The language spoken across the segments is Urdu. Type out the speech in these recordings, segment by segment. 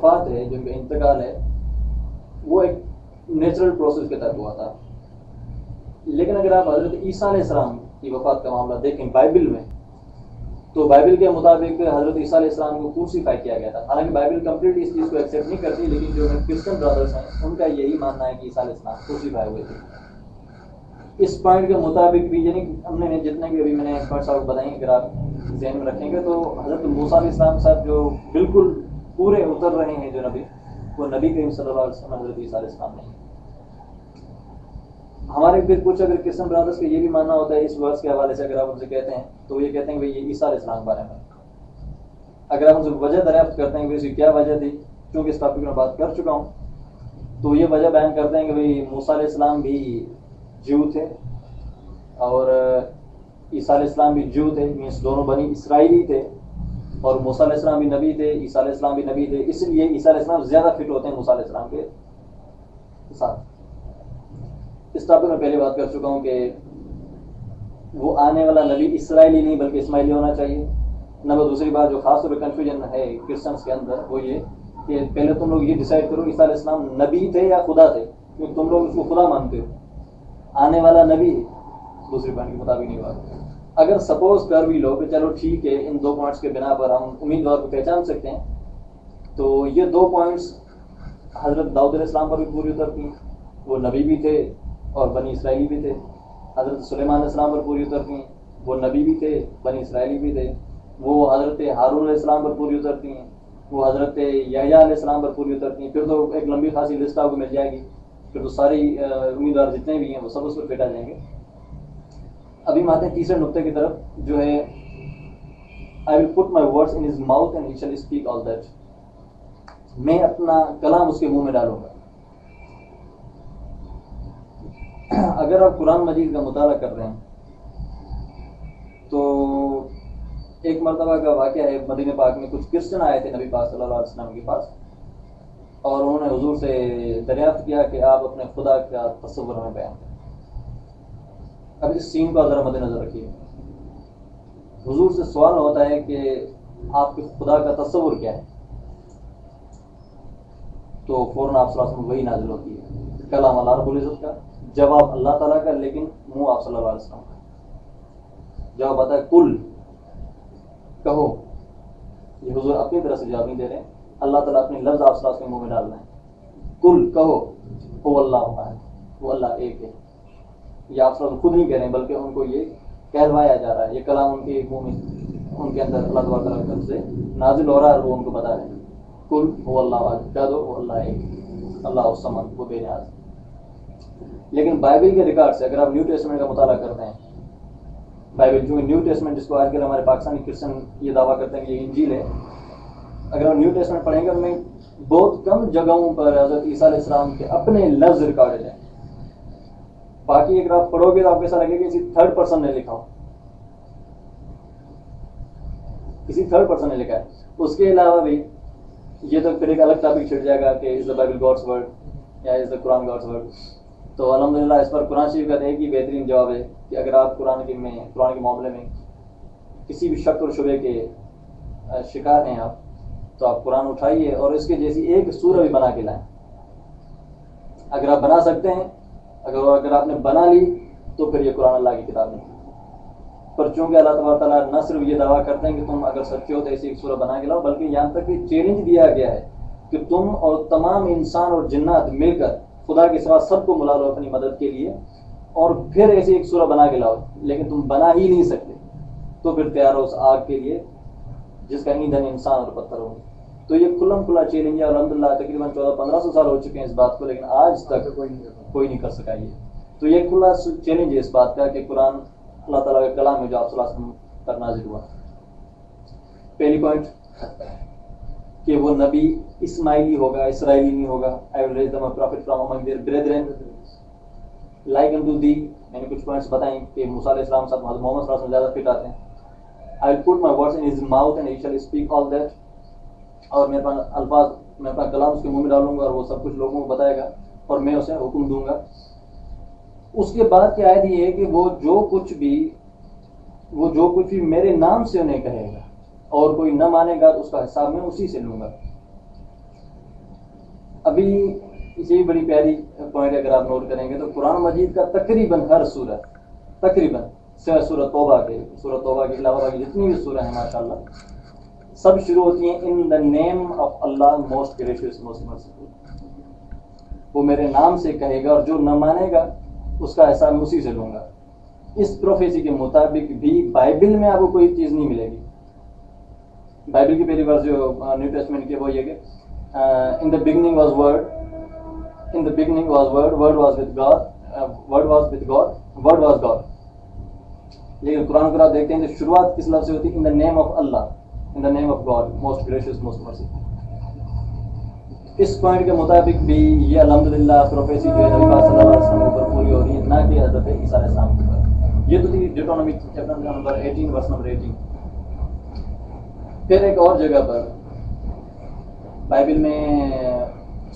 وفات ہے، جو ان کا انتقال ہے، وہ ایک نیچرل پروسیس کے تحت ہوا تھا. لیکن اگر آپ حضرت عیسیٰ علیہ السلام کی وفات کا معاملہ دیکھیں بائبل میں، تو بائبل کے مطابق حضرت عیسیٰ علیہ السلام کو کروسیفائی کیا گیا تھا. حالانکہ بائبل کمپلیٹلی اس چیز کو ایکسیپٹ نہیں کرتی، لیکن جو کرسچن برادرس ہیں ان کا یہی ماننا ہے کہ عیسیٰ علیہ السلام کروسیفائی ہوئے تھے. اس پوائنٹ کے مطابق بھی، یعنی ہم نے جتنے بھی ابھی میں نے پوائنٹس آپ کو بتائیں، اگر آپ ذہن میں رکھیں گے تو حضرت موسیٰ علیہ السلام صاحب جو بالکل پورے اتر رہے ہیں جو نبی، وہ نبی کریم صلی اللہ علیہ وسلم حضرت عیسیٰ علیہ السلام نہیں. ہمارے پھر کچھ اگر کرسچن برادرس کا یہ بھی ماننا ہوتا ہے اس ورس کے حوالے سے، اگر آپ ان سے کہتے ہیں تو وہ یہ کہتے ہیں کہ یہ عیسیٰ علیہ السلام کے بارے میں. اگر آپ ان سے وجہ دریافت کرتے ہیں کہ اس کی کیا وجہ تھی، چونکہ اس ٹاپک میں بات کر چکا ہوں، تو یہ وجہ بیان کرتے ہیں کہ بھئی موسیٰ علیہ السلام بھی جو تھے اور عیسیٰ علیہ السلام بھی جو تھے، مینس دونوں بنی اسرائیلی تھے، اور موسیٰ علیہ السلام بھی نبی تھے، عیسیٰ علیہ السلام بھی نبی تھے، اس لیے عیسیٰ علیہ السلام زیادہ فٹ ہوتے ہیں موسیٰ علیہ السلام کے ساتھ. اس ٹاپک میں پہلے بات کر چکا ہوں کہ وہ آنے والا نبی اسرائیلی نہیں بلکہ اسماعیلی ہونا چاہیے. نمبر دوسری بات جو خاص طور پہ کنفیوژن ہے کرسچنس کے اندر، وہ یہ کہ پہلے تم لوگ یہ ڈیسائیڈ کرو عیسیٰ علیہ السلام نبی تھے یا خدا تھے، کیونکہ تم لوگ اس کو خدا مانتے ہو. آنے والا نبی دوسری پوائنٹ کے مطابق نہیں بات. اگر سپوز کر بھی لو کہ چلو ٹھیک ہے، ان دو پوائنٹس کے بنا پر ہم امیدوار کو پہچان سکتے ہیں، تو یہ دو پوائنٹس حضرت داؤد علیہ السلام پر بھی پوری اترتی ہیں، وہ نبی بھی تھے اور بنی اسرائیلی بھی تھے. حضرت سلیمان علیہ السلام پر پوری اترتی ہیں، وہ نبی بھی تھے بنی اسرائیلی بھی تھے. وہ حضرت ہارون علیہ السلام پر پوری اترتی ہیں، وہ حضرت یحییٰ علیہ السلام پر پوری اترتی ہیں. پھر تو ایک لمبی خاصی لسٹ آپ کو مل جائے گی، پھر تو ساری امیدوار جتنے بھی ہیں وہ سب اس پر پیٹا جائیں گے. ابھی ہم آتے ہیں تیسرے نقطے کی طرف، جو ہے I will put my words in his mouth and he shall speak all that. میں اپنا کلام اس کے منہ میں ڈالوں گا. اگر آپ قرآن مجید کا مطالعہ کر رہے ہیں تو ایک مرتبہ کا واقعہ ہے، مدینہ پاک میں کچھ کرسچن آئے تھے نبی پاک صلی اللہ علیہ وسلم کے پاس، اور انہوں نے حضور سے دریافت کیا کہ آپ اپنے خدا کا تصور ہمیں بیان کریں. اب اس سین کو ذرا مد نظر رکھیے. حضور سے سوال ہوتا ہے کہ آپ کے خدا کا تصور کیا ہے، تو فوراً آپ صلی اللہ علیہ وسلم وہی نازل ہوتی ہے، کلام اللہ رب العزت کا، جواب اللہ تعالیٰ کا، لیکن منہ آپ صلی اللہ علیہ وسلم کا. جواب آتا ہے کل، کہو. یہ حضور اپنی طرح سے جواب نہیں دے رہے ہیں، اللہ تعالیٰ اپنے لفظ آپ صلی اللہ علیہ وسلم کے منہ میں ڈال رہے ہیں. کل، کہو، هو اللہ احد، وہ اللہ ایک ہے. یہ آپ صلی اللہ علیہ وسلم خود نہیں کہہ رہے ہیں بلکہ ان کو یہ کہلوایا جا رہا ہے، یہ کلام ان کے منہ میں، ان کے اندر اللہ تبارک تعالیٰ کی طرف سے نازل ہو رہا ہے، اور وہ ان کو بتا رہے ہیں کل هو اللہ احد، کہہ دو وہ اللہ ایک، اللہ الصمد، وہ بے نیاز. لیکن بائبل کے ریکارڈ سے اگر آپ نیو ٹیسٹمنٹ کا مطالعہ کرتے ہیں، بائبل جو نیو ٹیسٹمنٹ جس کو آج کل ہمارے پاکستانی کرسچن یہ دعویٰ کرتے ہیں کہ یہ انجیل ہے، اگر آپ نیو ٹیسٹمنٹ پڑھیں گے ان میں بہت کم جگہوں پر حضرت عیسیٰ علیہ السلام کے اپنے لفظ ریکارڈ ہیں. باقی اگر آپ پڑھو گے تو آپ کو ایسا لگے کہ کسی تھرڈ پرسن نے لکھا ہو، کسی تھرڈ پرسن نے لکھا ہے. اس کے علاوہ بھی یہ تو پھر ایک الگ ٹاپک چھڑ جائے گا کہ از دا بائبل گاڈس ورڈ یا از دا قرآن گاڈس ورڈ. تو الحمدللہ اس پر قرآن شریف کا ایک ہی بہترین جواب ہے کہ اگر آپ قرآن کے معاملے میں کسی بھی شک اور شبے کے شکار ہیں آپ، تو آپ قرآن اٹھائیے اور اس کے جیسی ایک سورہ بھی بنا کے لائیں. اگر آپ بنا سکتے ہیں، اگر آپ نے بنا لی تو پھر یہ قرآن اللہ کی کتاب نہیں. پر چونکہ اللہ تبارک تعالیٰ نہ صرف یہ دعویٰ کرتے ہیں کہ تم اگر سچے ہو تو ایسی ایک سورہ بنا کے لاؤ، بلکہ یہاں تک کہ چیلنج دیا گیا ہے کہ تم اور تمام انسان اور جنات مل کر خدا کے سوا سب کو ملا لو اپنی مدد کے لیے، اور پھر ایسی ایک سورہ بنا کے لاؤ. لیکن تم بنا ہی نہیں سکتے تو پھر تیار ہو اس آگ کے لیے جس کا ایندھن انسان اور پتھر ہوگا. تو یہ کھلم کھلا چیلنج ہے. الحمدللہ تقریباً 1400-1500 سال ہو چکے ہیں اس بات کو، لیکن آج تک کوئی نہیں کر سکا یہ. تو یہ کھلا چیلنج ہے اس بات کا کہ قرآن اللہ تعالیٰ کا کلام ہے جو آپ صلی اللہ علیہ وسلم پر نازل ہوا. پہلی پوائنٹ کہ وہ نبی اسماعیلی ہوگا، اسرائیلی نہیں ہوگا. I will raise them a prophet from among their brethren like unto thee. میں نے کچھ پوائنٹس بتائیں کہ موسیٰ علیہ السلام صاحب حضرت محمد صلی اللہ علیہ وسلم زیادہ فٹ آتے ہیں. I will put my words in his mouth and he shall speak all that. اور میں اپنا الفاظ، میں اپنا کلام اس کے منہ میں ڈالوں گا اور وہ سب کچھ لوگوں کو بتائے گا اور میں اسے حکم دوں گا. اس کے بعد کی آیت یہ ہے کہ وہ جو کچھ بھی میرے نام سے انہیں کہے گا اور کوئی نہ مانے گا تو اس کا حساب میں اسی سے لوں گا. ابھی یہ بڑی پیاری پوائنٹ اگر آپ نوٹ کریں گے تو قرآن مجید کا تقریباً ہر سورہ تقریباً سوائے سورۃ توبہ کے علاوہ باقی جتنی بھی سورہ ہیں ماشاءاللہ سب شروع ہوتی ہیں in the name of Allah most gracious most merciful. وہ میرے نام سے کہے گا اور جو نہ مانے گا اس کا احسان اسی سے لوں گا. اس پروفیسی کے مطابق بھی بائبل میں آپ کو کوئی چیز نہیں ملے گی. بائبل کی پہلی ورس جو نیو ٹیسٹمنٹ کی وہ یہ کہ in the beginning was word, in the beginning was word was with God, word was with God, word was God. لیکن قرآن کو آپ دیکھتے ہیں تو شروعات کس لفظ سے ہوتی ہے؟ in the name of Allah, in the name of God, most gracious, most merciful. Us point کے مطابق بھی یہ الحمدللہ پروفیسی جو ہے نبی پاک صلی اللہ علیہ وسلم کے اوپر پوری ہو رہی ہے, نہ کہ حضرت عیسیٰ علیہ السلام کے اوپر. یہ تو تھی Deuteronomy chapter number 18 verse number 18. پھر ایک اور جگہ پر بائبل میں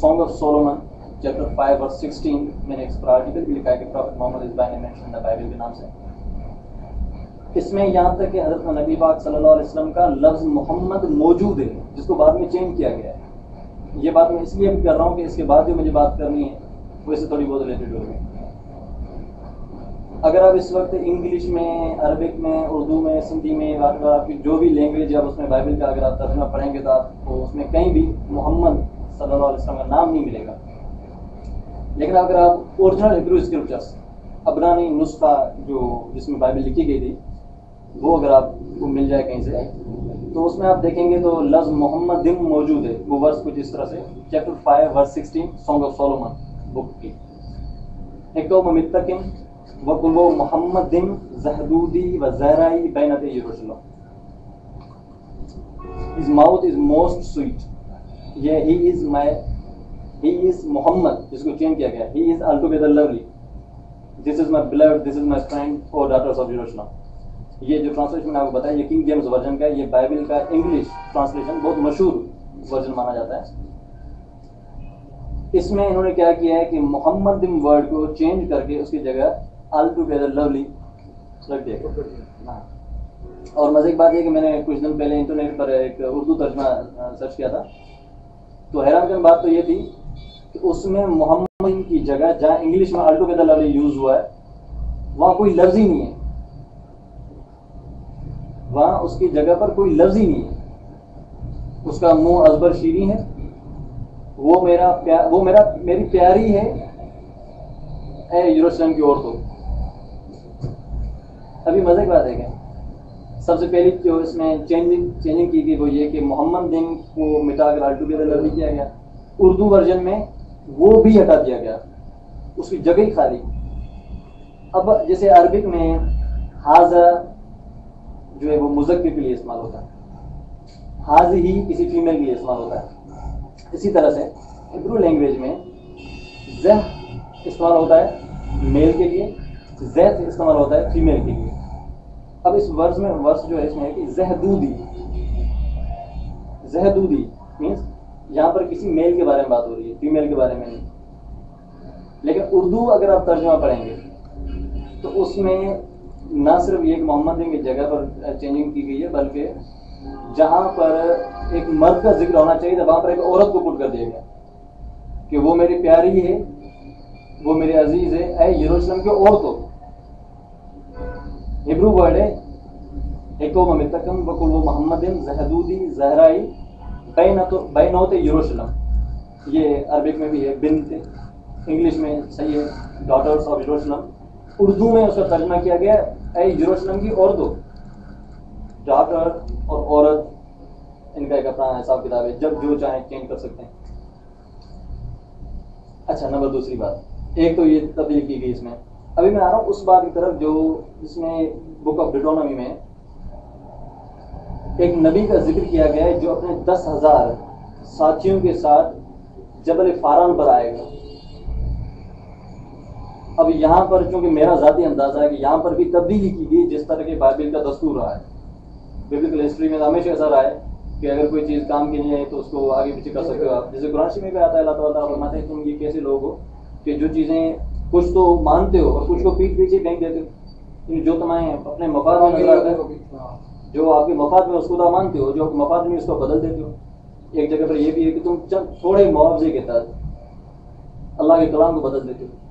Song of Solomon chapter 5 verse 16 میں نے ایک آرٹیکل بھی لکھا ہے کہ prophet Muhammad is by mention the Bible کے نام سے. اس میں یہاں تک کہ حضرت نبی پاک صلی اللہ علیہ وسلم کا لفظ محمد موجود ہے جس کو بعد میں چینج کیا گیا ہے. یہ بات میں اس لیے بھی کر رہا ہوں کہ اس کے بعد جو مجھے بات کرنی ہے وہ اس سے تھوڑی بہت ریلیٹڈ ہوگی. اگر آپ اس وقت انگلش میں, عربک میں, اردو میں, سندھی میں, آپ کی جو بھی لینگویج ہے اس میں بائبل کا اگر آپ ترجمہ پڑھیں گے تو آپ کو اس میں کہیں بھی محمد صلی اللہ علیہ وسلم کا نام نہیں ملے گا. لیکن اگر آپ اوریجنل ہیبرو اسکرپچرس عبرانی نسخہ جو جس میں بائبل لکھی گئی تھی وہ اگر آپ کو مل جائے کہیں سے تو اس میں آپ دیکھیں گے تو لفظ محمد موجود ہے. وہ ورس کچھ اس طرح سے chapter 5 verse 16 song of Solomon book کی. ایک تو ممتکن وقلو محمد زہدودی و زہرائی بینت یروشلم. His mouth is most sweet. Yeah, he is Muhammad, جس کو چینج کیا گیا. He is altogether lovely. This is my beloved, this is my friend, O daughters of Jerusalem. یہ جو ٹرانسلیشن میں آپ کو بتایا یہ کنگ جیمز ورژن کا ہے. یہ بائبل کا انگلش ٹرانسلیشن بہت مشہور ورژن مانا جاتا ہے. اس میں انہوں نے کیا کیا ہے کہ محمد ورڈ کو چینج کر کے اس کی جگہ altogether lovely رکھ دیا. اور مزے کی بات یہ کہ میں نے کچھ دن پہلے انٹرنیٹ پر ایک اردو ترجمہ سرچ کیا تھا تو حیران کن بات تو یہ تھی کہ اس میں محمد کی جگہ جہاں انگلش میں altogether lovely یوز ہوا ہے وہاں کوئی لفظ ہی نہیں ہے. وہاں اس کی جگہ پر کوئی لفظ ہی نہیں ہے. اس کا منہ ازبر شیریں ہے, وہ میری پیاری ہے اے یروشلم کی عورتوں. ابھی مزے کی بات ہے کہ سب سے پہلی جو اس میں چینجنگ کی گئی وہ یہ کہ محمد دن کو مٹا کر altogether lovely کیا گیا. اردو ورژن میں وہ بھی ہٹا دیا گیا, اس کی جگہ ہی خالی. اب جیسے عربک میں حاضہ جو ہے وہ مذکر کے لیے استعمال ہوتا ہے, حاض ہی کسی فیمیل کے لیے استعمال ہوتا ہے. اسی طرح سے ہیبرو لینگویج میں زہ استعمال ہوتا ہے میل کے لیے, زیت استعمال ہوتا ہے فیمیل کے لیے. اب اس ورس جو ہے اس میں ہے کہ زہدودی مینس یہاں پر کسی میل کے بارے میں بات ہو رہی ہے, فیمیل کے بارے میں نہیں. لیکن اردو اگر آپ ترجمہ پڑھیں گے تو اس میں نہ صرف یہ کہ محمد کی جگہ پر چینجنگ کی گئی ہے بلکہ جہاں پر ایک مرد کا ذکر ہونا چاہیے تھا وہاں پر ایک عورت کو پٹ کر دیا گیا کہ وہ میری پیاری ہے, وہ میرے عزیز ہے اے یروشلم کی عورتوں. ہیبرو ورڈ ہے ایکو ممتکم وقل وہ محمد زہدودی زہرائی بینوت یروشلم. یہ عربک میں بھی ہے بنت, انگلش میں صحیح ہے ڈاٹرز آف یروشلم. اردو میں اس کا ترجمہ کیا گیا اے یروشلم کی عورتوں. ڈاٹر اور عورت ان کا ایک اپنا حساب کتاب ہے, جب جو چاہیں چینج کر سکتے ہیں. اچھا نمبر دوسری بات, ایک تو یہ تبدیل کی گئی اس میں. ابھی میں آ رہا ہوں اس بات کی طرف جو اس میں بک آف ڈیٹرونومی میں ایک نبی کا ذکر کیا گیا ہے جو اپنے 10,000 ساتھیوں کے ساتھ جبل فاران پر آئے گا. اب یہاں پر چونکہ میرا ذاتی اندازہ ہے کہ یہاں پر بھی تبدیلی کی گئی جس طرح کے بائبل کا دستور رہا ہے. بیبلیکل ہسٹری میں ہمیشہ ایسا رہا ہے کہ اگر کوئی چیز کام کی نہیں ہے تو اس کو آگے پیچھے کر سکتے ہو آپ. جیسے قرآن شریف میں بھی آتا ہے اللہ تعالیٰ فرماتے ہیں تم یہ کیسے لوگ ہو کہ جو چیزیں کچھ تو مانتے ہو اور کچھ کو پیٹ پیچھے پھینک دیتے ہو. جو تمہیں اپنے مفاد میں نظر آتا ہے, جو آپ کے مفاد میں اس کو تو مانتے ہو, جو مفاد میں اس کو بدل دیتے ہو. ایک جگہ پر یہ بھی ہے کہ تم چند تھوڑے معاوضے کے تحت اللہ کے کلام کو بدل دیتے ہو.